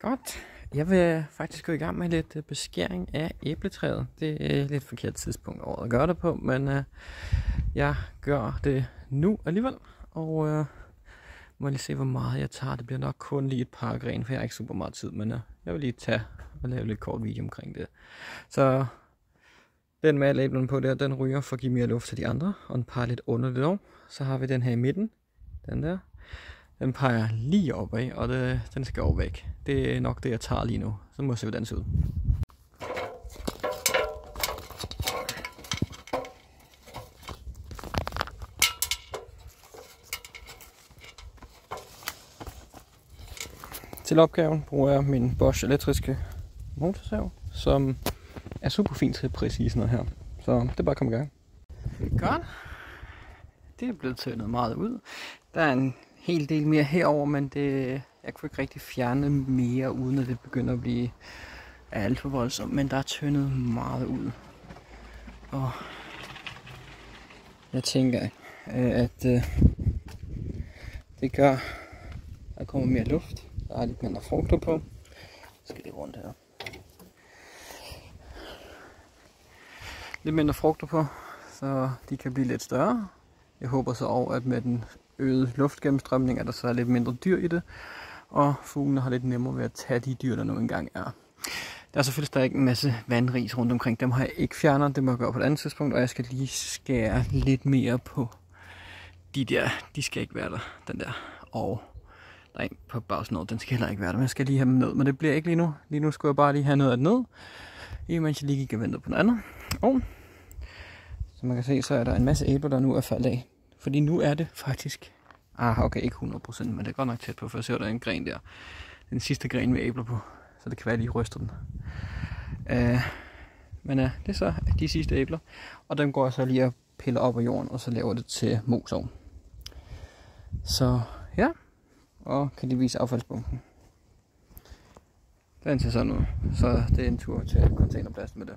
Godt. Jeg vil faktisk gå i gang med lidt beskæring af æbletræet. Det er lidt forkert tidspunkt over at gøre det på, men jeg gør det nu alligevel. Og må lige se, hvor meget jeg tager. Det bliver nok kun lige et par grene, for jeg har ikke super meget tid, men jeg vil lige tage og lave lidt kort video omkring det. Så den med alle æblerne på der, den ryger for at give mere luft til de andre, og den peger lidt under det over. Så har vi den her i midten, den der. Den peger lige opad, og den skal over væk. Det er nok det, jeg tager lige nu. Så må jeg se, hvordan den ser ud. Til opgaven bruger jeg min Bosch elektriske motorsav, som er super fint til præcis noget her. Så det er bare at komme i gang. Godt. Det er blevet tyndet meget ud. Der er en hel del mere herover, men jeg kunne ikke rigtig fjerne mere, uden at det begynder at blive alt for voldsomt. Men der er tyndet meget ud. Og jeg tænker, at det gør, at der kommer mere luft. Der er lidt mindre frugter på. Så skal det rundt her. Lidt mindre frugter på, så de kan blive lidt større. Jeg håber så over, at med den øgede luftgennemstrømning, at der så er lidt mindre dyr i det, og fuglene har lidt nemmere ved at tage de dyr, der nu engang er. Der er selvfølgelig stadig en masse vandris rundt omkring. Dem har jeg ikke fjernet, det må jeg gøre på et andet tidspunkt, og jeg skal lige skære lidt mere på de der. De skal ikke være der, den der. Og der er en på bagsnået, den skal heller ikke være der, men jeg skal lige have dem ned. Men det bliver ikke lige nu. Lige nu skulle jeg bare lige have noget af det ned, imens jeg lige gik og ventede på noget andet. Og som man kan se, så er der en masse æbler, der nu er faldet af. Fordi nu er det faktisk... okay, ikke 100%, men det er godt nok tæt på, for jeg ser, der er en gren der. Den sidste gren med æbler på, så det kan være, at jeg lige ryster den. Men det er så de sidste æbler, og dem går jeg så lige og piller op af jorden, og så laver det til mosovn. Så ja, og kan lige vise affaldsbunken. Den ser sådan ud, så det er en tur til containerpladsen med det.